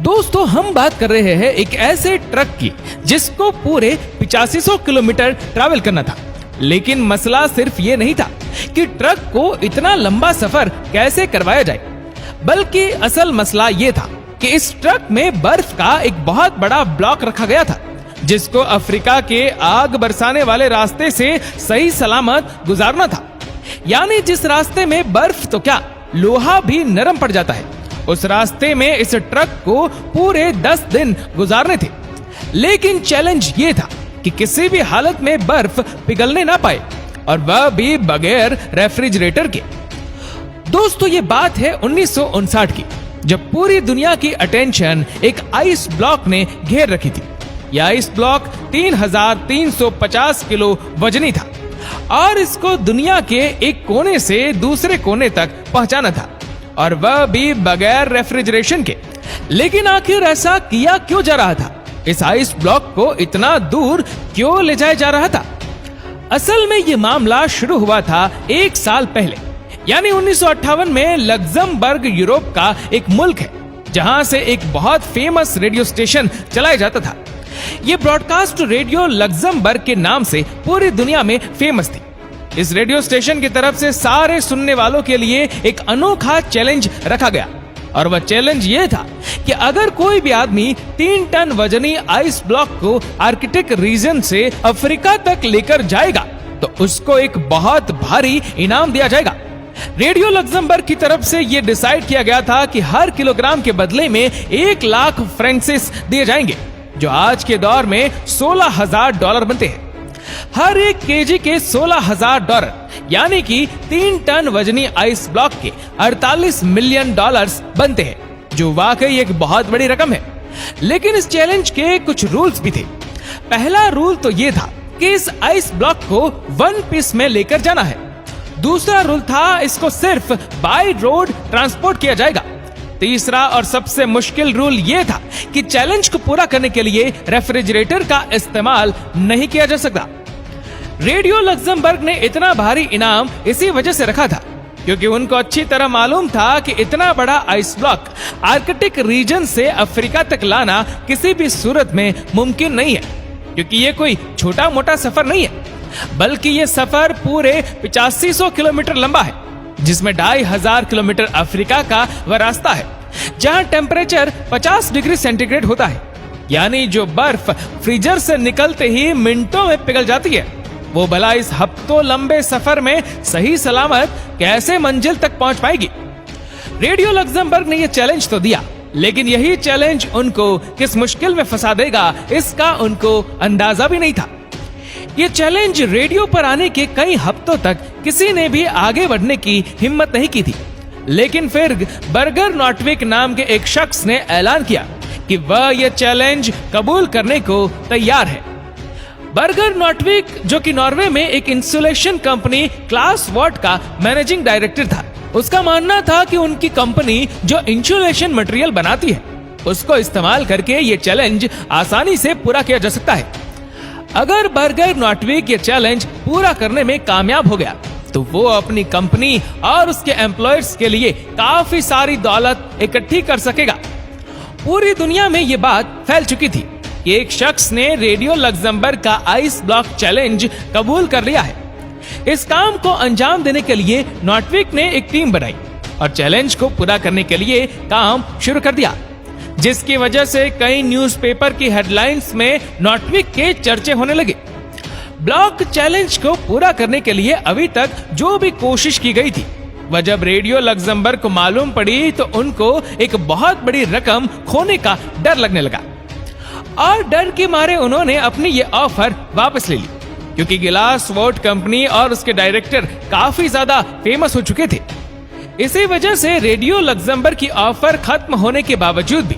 दोस्तों हम बात कर रहे हैं एक ऐसे ट्रक की जिसको पूरे 8500 किलोमीटर ट्रैवल करना था। लेकिन मसला सिर्फ ये नहीं था कि ट्रक को इतना लंबा सफर कैसे करवाया जाए, बल्कि असल मसला ये था कि इस ट्रक में बर्फ का एक बहुत बड़ा ब्लॉक रखा गया था जिसको अफ्रीका के आग बरसाने वाले रास्ते से सही सलामत गुजारना था। यानी जिस रास्ते में बर्फ तो क्या, लोहा भी नरम पड़ जाता है, उस रास्ते में इस ट्रक को पूरे 10 दिन गुजारने थे। लेकिन चैलेंज ये था कि किसी भी हालत में बर्फ पिघलने ना पाए, और वह भी बगैर रेफ्रिजरेटर के। दोस्तों ये बात है 1959 की, जब पूरी दुनिया की अटेंशन एक आइस ब्लॉक ने घेर रखी थी। यह आइस ब्लॉक 3350 किलो वजनी था और इसको दुनिया के एक कोने से दूसरे कोने तक पहुंचाना था, और वह भी बगैर रेफ्रिजरेशन के। लेकिन आखिर ऐसा किया क्यों जा रहा था? इस आइस ब्लॉक को इतना दूर क्यों ले जाया जा रहा था? असल में यह मामला शुरू हुआ था 1 साल पहले, यानी 1958 में। लग्जमबर्ग यूरोप का एक मुल्क है जहां से एक बहुत फेमस रेडियो स्टेशन चलाया जाता था। यह ब्रॉडकास्ट रेडियो लग्जमबर्ग के नाम से पूरी दुनिया में फेमस थी। इस रेडियो स्टेशन की तरफ से सारे सुनने वालों के लिए एक अनोखा चैलेंज रखा गया, और वह चैलेंज ये था कि अगर कोई भी आदमी 3 टन वजनी आइस ब्लॉक को आर्कटिक रीजन से अफ्रीका तक लेकर जाएगा तो उसको एक बहुत भारी इनाम दिया जाएगा। रेडियो लग्जमबर्ग की तरफ से यह डिसाइड किया गया था कि हर किलोग्राम के बदले में 1 लाख फ्रैंक्स दिए जाएंगे, जो आज के दौर में $16,000 बनते हैं। हर 1 केजी के $16,000 यानी कि 3 टन वजनी आइस ब्लॉक के $48 मिलियन बनते हैं, जो वाकई एक बहुत बड़ी रकम है। लेकिन इस चैलेंज के कुछ रूल्स भी थे। पहला रूल तो ये था कि इस आइस ब्लॉक को 1 पीस में लेकर जाना है। दूसरा रूल था इसको सिर्फ बाय रोड ट्रांसपोर्ट किया जाएगा। तीसरा और सबसे मुश्किल रूल यह था कि चैलेंज को पूरा करने के लिए रेफ्रिजरेटर का इस्तेमाल नहीं किया जा सकता। रेडियो लग्जमबर्ग ने इतना भारी इनाम इसी वजह से रखा था क्योंकि उनको अच्छी तरह मालूम था कि इतना बड़ा आइस ब्लॉक आर्कटिक रीजन से अफ्रीका तक लाना किसी भी सूरत में मुमकिन नहीं है, क्योंकि ये कोई छोटा मोटा सफर नहीं है, बल्कि ये सफर पूरे 8500 किलोमीटर लंबा है, जिसमें 2500 किलोमीटर अफ्रीका का वह रास्ता है जहां टेम्परेचर 50 डिग्री सेंटीग्रेड होता है। यानी जो बर्फ फ्रीजर से निकलते ही मिनटों में पिघल जाती है, वो भला इस हफ्तों लंबे सफर में सही सलामत कैसे मंजिल तक पहुंच पाएगी? रेडियो लग्जमबर्ग ने यह चैलेंज तो दिया, लेकिन यही चैलेंज उनको किस मुश्किल में फंसा देगा इसका उनको अंदाजा भी नहीं था। ये चैलेंज रेडियो पर आने के कई हफ्तों तक किसी ने भी आगे बढ़ने की हिम्मत नहीं की थी। लेकिन फिर बर्गर नॉटविक नाम के एक शख्स ने ऐलान किया कि वह यह चैलेंज कबूल करने को तैयार है। बर्गर नॉटविक, जो कि नॉर्वे में एक इंसुलेशन कंपनी क्लास वॉट का मैनेजिंग डायरेक्टर था, उसका मानना था कि उनकी कंपनी जो इंसुलेशन मटेरियल बनाती है उसको इस्तेमाल करके ये चैलेंज आसानी से पूरा किया जा सकता है। अगर बर्गर नॉटविक ये चैलेंज पूरा करने में कामयाब हो गया तो वो अपनी कंपनी और उसके एम्प्लॉयर्स के लिए काफी सारी दौलत इकट्ठी कर सकेगा। पूरी दुनिया में ये बात फैल चुकी थी कि एक शख्स ने रेडियो लग्जमबर्ग का आइस ब्लॉक चैलेंज कबूल कर लिया है। इस काम को अंजाम देने के लिए नॉटविक ने एक टीम बनाई और चैलेंज को पूरा करने के लिए काम शुरू कर दिया, जिसकी वजह से कई न्यूज़पेपर की हेडलाइंस में नॉटविक के चर्चे होने लगे। ब्लॉक चैलेंज को पूरा करने के लिए अभी तक जो भी कोशिश की गई थी, वह जब रेडियो लग्जमबर्ग को मालूम पड़ी तो उनको एक बहुत बड़ी रकम खोने का डर लगने लगा, और डर के मारे उन्होंने अपनी ये ऑफर वापस ले ली, क्योंकि गिलास वोट कंपनी और उसके डायरेक्टर काफी ज्यादा फेमस हो चुके थे। इसी वजह से रेडियो लग्जमबर्ग की ऑफर खत्म होने के बावजूद भी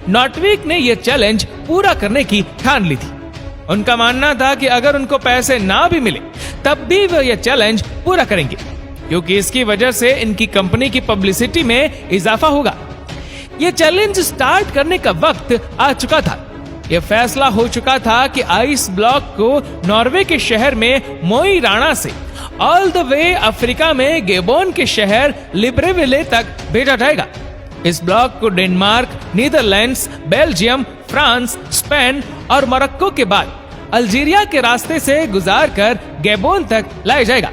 नॉटविक ने यह चैलेंज पूरा करने की ठान ली थी। उनका मानना था कि अगर उनको पैसे ना भी मिले तब भी वह यह चैलेंज पूरा करेंगे, क्योंकि इसकी वजह से इनकी कंपनी की पब्लिसिटी में इजाफा होगा। यह चैलेंज स्टार्ट करने का वक्त आ चुका था। यह फैसला हो चुका था कि आइस ब्लॉक को नॉर्वे के शहर में मोई राणा से ऑल द वे अफ्रीका में गेबोन के शहर लिब्रेविले तक भेजा जाएगा। इस ब्लॉक को Denmark, Netherlands, Belgium, France, Spain और मोरक्को के बाद अल्जीरिया के रास्ते से गुजार कर गैबोन तक लाया जाएगा।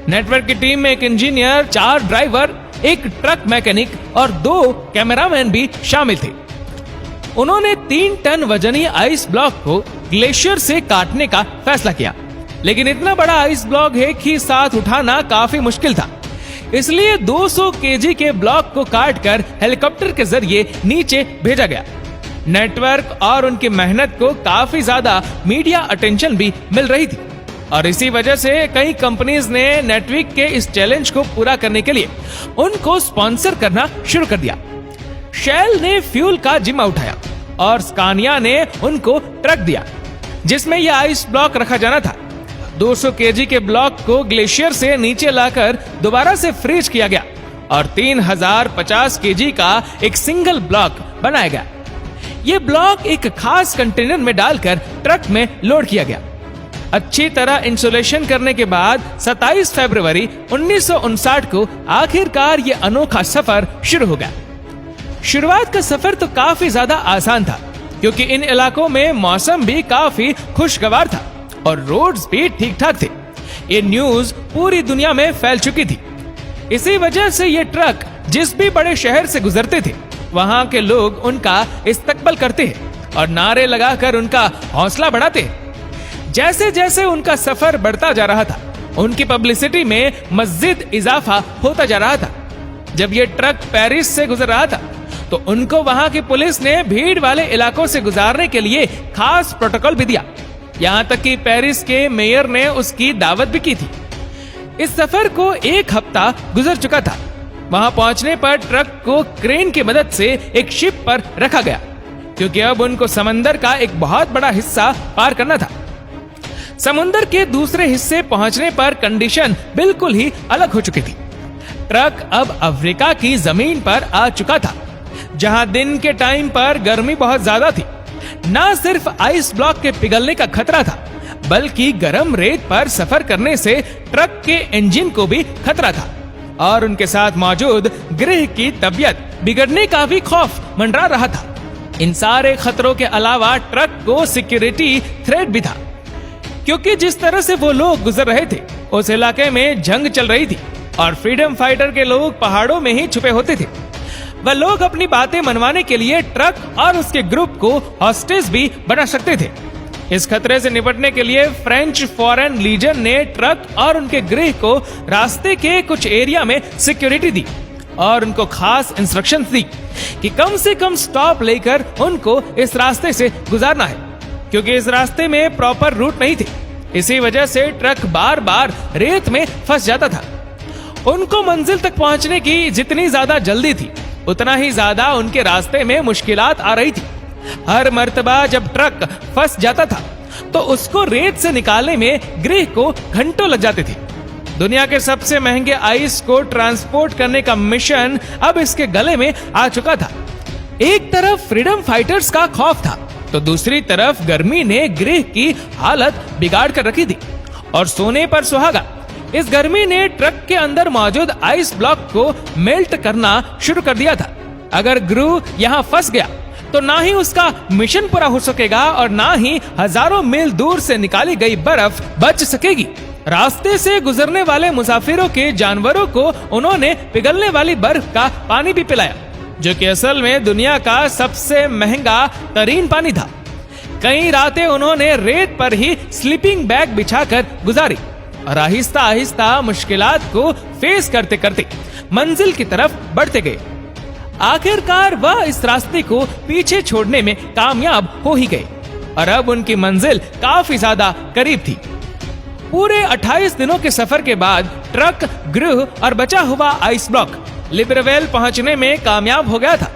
नेटवर्क की टीम में एक इंजीनियर, 4 ड्राइवर, एक ट्रक मैकेनिक और 2 कैमरामैन भी शामिल थे। उन्होंने 3 टन वजनी आइस ब्लॉक को ग्लेशियर से काटने का फैसला किया, लेकिन इतना बड़ा आइस ब्लॉक है कि साथ उठाना काफी मुश्किल था। इसलिए 200 केजी के ब्लॉक को काटकर हेलीकॉप्टर के जरिए नीचे भेजा गया। नेटवर्क और उनकी मेहनत को काफी ज्यादा मीडिया अटेंशन भी मिल रही थी और इसी वजह से कई कंपनीज ने नेटवर्क के इस चैलेंज को पूरा करने के लिए उनको स्पॉन्सर करना शुरू कर दिया। शेल ने फ्यूल का जिम्मा उठाया और स्कानिया ने उनको ट्रक दिया जिसमें यह आइस ब्लॉक रखा जाना था। 200 केजी के ब्लॉक को ग्लेशियर से नीचे लाकर दोबारा से फ्रीज किया गया और 3050 केजी का एक सिंगल ब्लॉक बनाया गया। ये ब्लॉक एक खास कंटेनर में डालकर ट्रक में लोड किया गया। अच्छी तरह इंसुलेशन करने के बाद 27 फरवरी 1959 को आखिरकार ये अनोखा सफर शुरू हो गया। शुरुआत का सफर तो काफी ज्यादा आसान था क्योंकि इन इलाकों में मौसम भी काफी खुशगवार था और रोड्स भी ठीक ठाक थे। ये न्यूज पूरी दुनिया में फैल चुकी थी। इसी वजह से ये ट्रक जिस भी बड़े शहर से गुजरते थे वहां के लोग उनका इस्तकबाल करते हैं और नारे लगाकर उनका हौसला बढ़ाते हैं। जैसे जैसे उनका सफर बढ़ता जा रहा था उनकी पब्लिसिटी में मज़ीद इजाफा होता जा रहा था। जब ये ट्रक पेरिस से गुजर रहा था तो उनको वहां की पुलिस ने भीड़ वाले इलाकों से गुजारने के लिए खास प्रोटोकॉल भी दिया। यहाँ तक कि पेरिस के मेयर ने उसकी दावत भी की थी। इस सफर को 1 हफ्ता गुजर चुका था। वहां पहुंचने पर ट्रक को क्रेन की मदद से एक शिप पर रखा गया क्योंकि अब उनको समंदर का एक बहुत बड़ा हिस्सा पार करना था। समुद्र के दूसरे हिस्से पहुंचने पर कंडीशन बिल्कुल ही अलग हो चुकी थी। ट्रक अब अफ्रीका की जमीन पर आ चुका था जहां दिन के टाइम पर गर्मी बहुत ज्यादा थी। न सिर्फ आइस ब्लॉक के पिघलने का खतरा था बल्कि गर्म रेत पर सफर करने से ट्रक के इंजन को भी खतरा था और उनके साथ मौजूद गृह की तबीयत बिगड़ने का भी खौफ मंडरा रहा था। इन सारे खतरों के अलावा ट्रक को सिक्योरिटी थ्रेट भी था क्योंकि जिस तरह से वो लोग गुजर रहे थे उस इलाके में जंग चल रही थी और फ्रीडम फाइटर के लोग पहाड़ों में ही छुपे होते थे। वह लोग अपनी बातें मनवाने के लिए ट्रक और उसके ग्रुप को हॉस्टेज भी बना सकते थे। इस खतरे से निपटने के लिए फ्रेंच फॉरेन लीजन ने ट्रक और उनके गृह को रास्ते के कुछ एरिया में सिक्योरिटी दी और उनको खास इंस्ट्रक्शंस दी कि कम से कम स्टॉप लेकर उनको इस रास्ते से गुजारना है क्योंकि इस रास्ते में प्रॉपर रूट नहीं थे। इसी वजह से ट्रक बार बार रेत में फंस जाता था। उनको मंजिल तक पहुंचने की जितनी ज्यादा जल्दी थी उतना ही ज्यादा उनके रास्ते में मुश्किलात आ रही थी। हर मर्तबा जब ट्रक फंस जाता था तो उसको रेत से निकालने में गृह को घंटों लग जाते थे। दुनिया के सबसे महंगे आइस को ट्रांसपोर्ट करने का मिशन अब इसके गले में आ चुका था। एक तरफ फ्रीडम फाइटर्स का खौफ था तो दूसरी तरफ गर्मी ने गृह की हालत बिगाड़ कर रखी थी और सोने पर सुहागा। इस गर्मी ने ट्रक के अंदर मौजूद आइस ब्लॉक को मेल्ट करना शुरू कर दिया था। अगर ग्रू यहाँ फंस गया तो ना ही उसका मिशन पूरा हो सकेगा और ना ही हजारों मील दूर से निकाली गई बर्फ बच सकेगी। रास्ते से गुजरने वाले मुसाफिरों के जानवरों को उन्होंने पिघलने वाली बर्फ का पानी भी पिलाया जो कि असल में दुनिया का सबसे महंगा तरीन पानी था। कई रातें उन्होंने रेत पर ही स्लीपिंग बैग बिछाकर गुजारी और आहिस्ता आहिस्ता मुश्किलात को फेस करते करते मंजिल की तरफ बढ़ते गए। आखिरकार वह इस रास्ते को पीछे छोड़ने में कामयाब हो ही गए और अब उनकी मंजिल काफी ज्यादा करीब थी। पूरे 28 दिनों के सफर के बाद ट्रक, गृह और बचा हुआ आइस ब्लॉक लिब्रेविल पहुंचने में कामयाब हो गया था।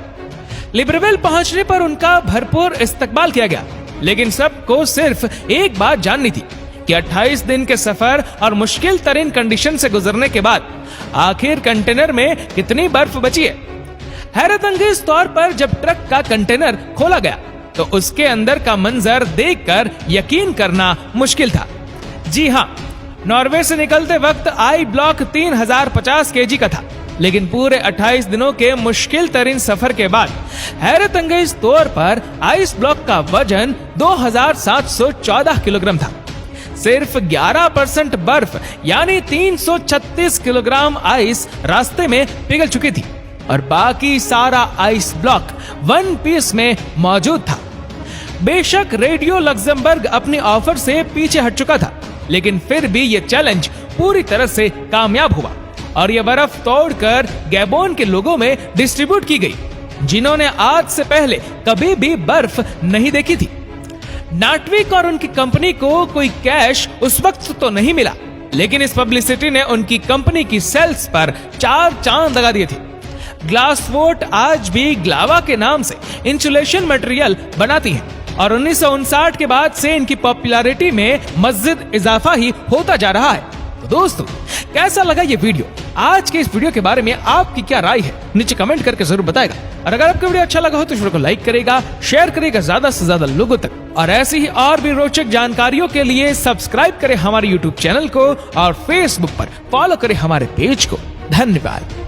लिब्रेविल पहुंचने पर उनका भरपूर इस्तकबाल किया गया, लेकिन सबको सिर्फ एक बात जाननी थी कि 28 दिन के सफर और मुश्किल तरीन कंडीशन से गुजरने के बाद आखिर कंटेनर में कितनी बर्फ बची है। हैरत अंगेज तौर पर जब ट्रक का कंटेनर खोला गया तो उसके अंदर का मंजर देखकर यकीन करना मुश्किल था। जी हाँ, नॉर्वे से निकलते वक्त आई ब्लॉक 3050 केजी का था। लेकिन पूरे 28 दिनों के मुश्किल तरीन सफर के बाद हैरत अंगेज तौर पर आइस ब्लॉक का वजन 2714 किलोग्राम था। सिर्फ 11% बर्फ यानी 336 किलोग्राम आइस रास्ते में पिघल चुकी थी और बाकी सारा आइस ब्लॉक वन पीस में मौजूद था। बेशक रेडियो लक्जमबर्ग अपने ऑफर से पीछे हट चुका था, लेकिन फिर भी ये चैलेंज पूरी तरह से कामयाब हुआ और ये बर्फ तोड़कर गैबोन के लोगों में डिस्ट्रीब्यूट की गई, जिन्होंने आज से पहले कभी भी बर्फ नहीं देखी थी। नाटविक और उनकी कंपनी को कोई कैश उस वक्त तो नहीं मिला, लेकिन इस पब्लिसिटी ने उनकी कंपनी की सेल्स पर 4 चांद लगा दिए थे। ग्लासवोर्ट आज भी ग्लावा के नाम से इंसुलेशन मटेरियल बनाती है और 1959 के बाद से इनकी पॉपुलैरिटी में मज़ीद इजाफा ही होता जा रहा है। तो दोस्तों, कैसा लगा ये वीडियो? आज के इस वीडियो के बारे में आपकी क्या राय है, नीचे कमेंट करके जरूर बताएगा। और अगर आपको वीडियो अच्छा लगा हो तो वीडियो को लाइक करेगा, शेयर करेगा ज्यादा से ज्यादा लोगों तक। और ऐसी ही और भी रोचक जानकारियों के लिए सब्सक्राइब करें हमारे YouTube चैनल को और Facebook पर फॉलो करें हमारे पेज को। धन्यवाद।